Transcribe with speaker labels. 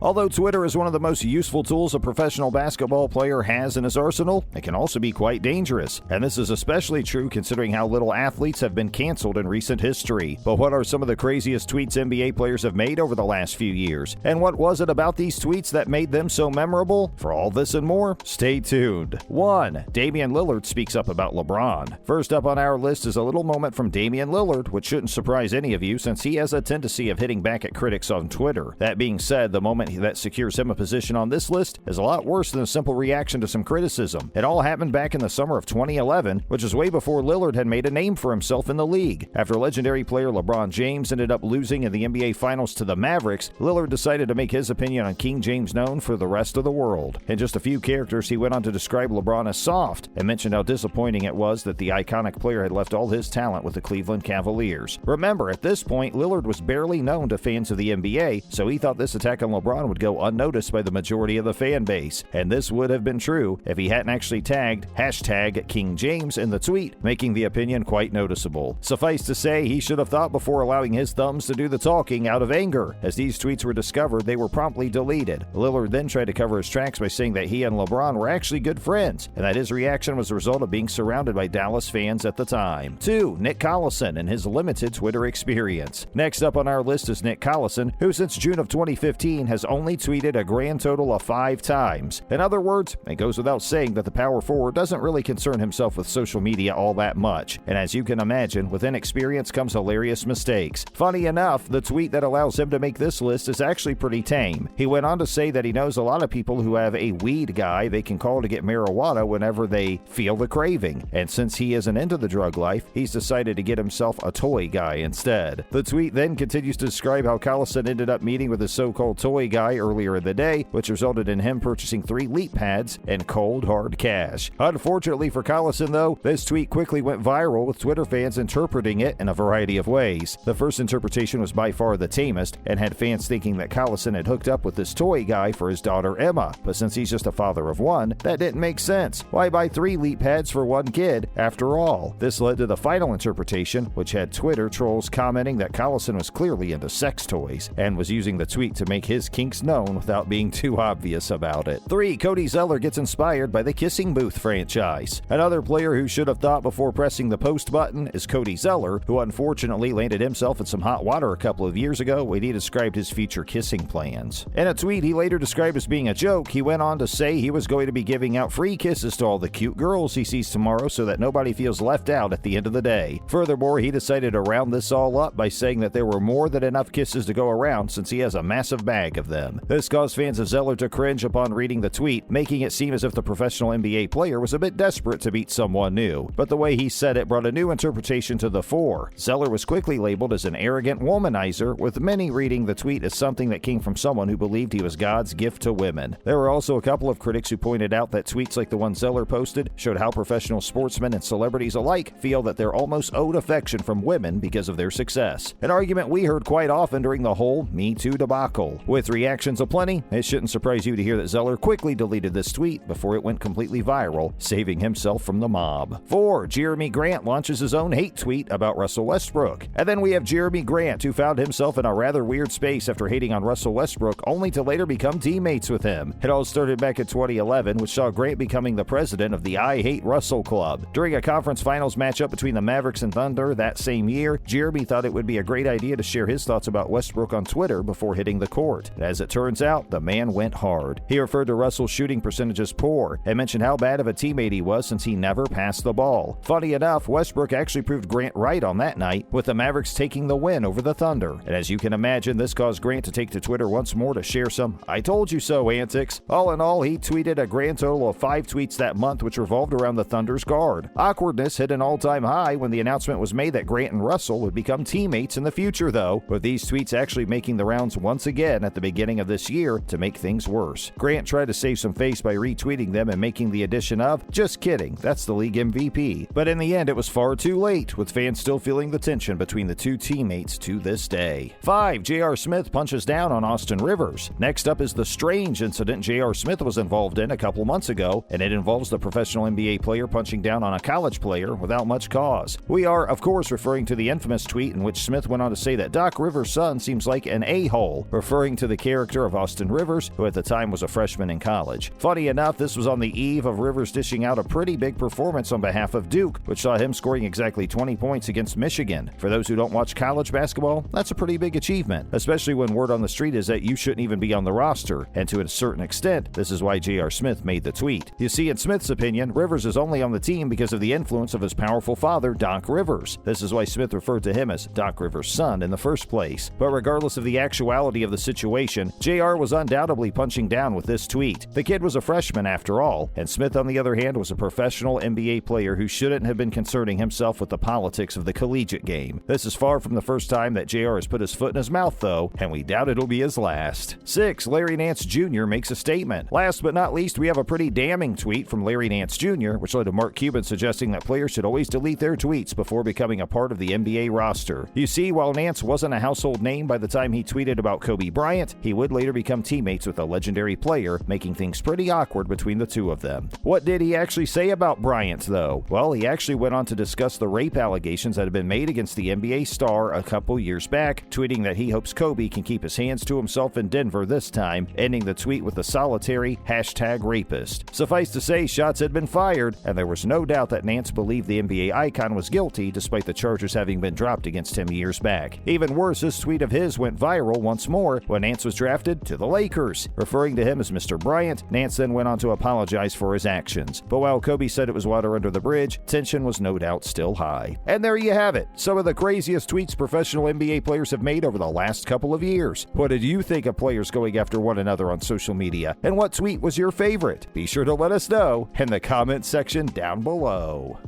Speaker 1: Although Twitter is one of the most useful tools a professional basketball player has in his arsenal, it can also be quite dangerous. And this is especially true considering how little athletes have been canceled in recent history. But what are some of the craziest tweets NBA players have made over the last few years? And what was it about these tweets that made them so memorable? For all this and more, stay tuned. 1. Damian Lillard speaks up about LeBron. First up on our list is a little moment from Damian Lillard, which shouldn't surprise any of you since he has a tendency of hitting back at critics on Twitter. That being said, the moment that secures him a position on this list is a lot worse than a simple reaction to some criticism. It all happened back in the summer of 2011, which is way before Lillard had made a name for himself in the league. After legendary player LeBron James ended up losing in the NBA Finals to the Mavericks, Lillard decided to make his opinion on King James known for the rest of the world. In just a few characters, he went on to describe LeBron as soft and mentioned how disappointing it was that the iconic player had left all his talent with the Cleveland Cavaliers. Remember, at this point, Lillard was barely known to fans of the NBA, so he thought this attack on LeBron would go unnoticed by the majority of the fan base. And this would have been true if he hadn't actually tagged #King James in the tweet, making the opinion quite noticeable. Suffice to say, he should have thought before allowing his thumbs to do the talking out of anger. As these tweets were discovered, they were promptly deleted. Lillard then tried to cover his tracks by saying that he and LeBron were actually good friends, and that his reaction was a result of being surrounded by Dallas fans at the time. 2. Nick Collison and his limited Twitter experience. Next up on our list is Nick Collison, who since June of 2015 has only tweeted a grand total of 5 times. In other words, it goes without saying that the power forward doesn't really concern himself with social media all that much, and as you can imagine, with inexperience comes hilarious mistakes. Funny enough, the tweet that allows him to make this list is actually pretty tame. He went on to say that he knows a lot of people who have a weed guy they can call to get marijuana whenever they feel the craving, and since he isn't into the drug life, he's decided to get himself a toy guy instead. The tweet then continues to describe how Collison ended up meeting with his so-called toy guy earlier in the day, which resulted in him purchasing 3 leap pads and cold hard cash. Unfortunately for Collison though, this tweet quickly went viral with Twitter fans interpreting it in a variety of ways. The first interpretation was by far the tamest and had fans thinking that Collison had hooked up with this toy guy for his daughter Emma, but since he's just a father of one, that didn't make sense. Why buy 3 leap pads for one kid after all? This led to the final interpretation, which had Twitter trolls commenting that Collison was clearly into sex toys and was using the tweet to make his kinks known without being too obvious about it. 3. Cody Zeller gets inspired by the Kissing Booth franchise. Another player who should have thought before pressing the post button is Cody Zeller, who unfortunately landed himself in some hot water a couple of years ago when he described his future kissing plans. In a tweet he later described as being a joke, he went on to say he was going to be giving out free kisses to all the cute girls he sees tomorrow so that nobody feels left out at the end of the day. Furthermore, he decided to round this all up by saying that there were more than enough kisses to go around since he has a massive bag of them. This caused fans of Zeller to cringe upon reading the tweet, making it seem as if the professional NBA player was a bit desperate to beat someone new. But the way he said it brought a new interpretation to the fore. Zeller was quickly labeled as an arrogant womanizer, with many reading the tweet as something that came from someone who believed he was God's gift to women. There were also a couple of critics who pointed out that tweets like the one Zeller posted showed how professional sportsmen and celebrities alike feel that they're almost owed affection from women because of their success. An argument we heard quite often during the whole Me Too debacle. With reactions aplenty, it shouldn't surprise you to hear that Zeller quickly deleted this tweet before it went completely viral, saving himself from the mob. 4. Jeremy Grant launches his own hate tweet about Russell Westbrook. And then we have Jeremy Grant, who found himself in a rather weird space after hating on Russell Westbrook, only to later become teammates with him. It all started back in 2011, which saw Grant becoming the president of the I Hate Russell Club. During a conference finals matchup between the Mavericks and Thunder that same year, Jeremy thought it would be a great idea to share his thoughts about Westbrook on Twitter before hitting the court. As it turns out, the man went hard. He referred to Russell's shooting percentage as poor and mentioned how bad of a teammate he was since he never passed the ball. Funny enough, Westbrook actually proved Grant right on that night, with the Mavericks taking the win over the Thunder. And as you can imagine, this caused Grant to take to Twitter once more to share some "I told you so" antics. All in all, he tweeted a grand total of 5 tweets that month, which revolved around the Thunder's guard. Awkwardness hit an all-time high when the announcement was made that Grant and Russell would become teammates in the future, though, with these tweets actually making the rounds once again at the beginning of this year to make things worse. Grant tried to save some face by retweeting them and making the addition of, "Just kidding, that's the league MVP." But in the end, it was far too late, with fans still feeling the tension between the two teammates to this day. 5. J.R. Smith punches down on Austin Rivers. Next up is the strange incident J.R. Smith was involved in a couple months ago, and it involves the professional NBA player punching down on a college player without much cause. We are, of course, referring to the infamous tweet in which Smith went on to say that Doc Rivers' son seems like an a-hole, referring to the character character of Austin Rivers, who at the time was a freshman in college. Funny enough, this was on the eve of Rivers dishing out a pretty big performance on behalf of Duke, which saw him scoring exactly 20 points against Michigan. For those who don't watch college basketball, that's a pretty big achievement, especially when word on the street is that you shouldn't even be on the roster, and to a certain extent, this is why J.R. Smith made the tweet. You see, in Smith's opinion, Rivers is only on the team because of the influence of his powerful father, Doc Rivers. This is why Smith referred to him as Doc Rivers' son in the first place. But regardless of the actuality of the situation, J.R. was undoubtedly punching down with this tweet. The kid was a freshman after all, and Smith, on the other hand, was a professional NBA player who shouldn't have been concerning himself with the politics of the collegiate game. This is far from the first time that J.R. has put his foot in his mouth, though, and we doubt it'll be his last. 6. Larry Nance Jr. makes a statement. Last but not least, we have a pretty damning tweet from Larry Nance Jr., which led to Mark Cuban suggesting that players should always delete their tweets before becoming a part of the NBA roster. You see, while Nance wasn't a household name by the time he tweeted about Kobe Bryant, he would later become teammates with a legendary player, making things pretty awkward between the two of them. What did he actually say about Bryant, though? Well, he actually went on to discuss the rape allegations that have been made against the NBA star a couple years back, tweeting that he hopes Kobe can keep his hands to himself in Denver this time, ending the tweet with the solitary #rapist. Suffice to say, shots had been fired, and there was no doubt that Nance believed the NBA icon was guilty despite the charges having been dropped against him years back. Even worse, this tweet of his went viral once more when Nance was drafted to the Lakers. Referring to him as Mr. Bryant, Nance then went on to apologize for his actions. But while Kobe said it was water under the bridge, tension was no doubt still high. And there you have it, some of the craziest tweets professional NBA players have made over the last couple of years. What did you think of players going after one another on social media? And what tweet was your favorite? Be sure to let us know in the comments section down below.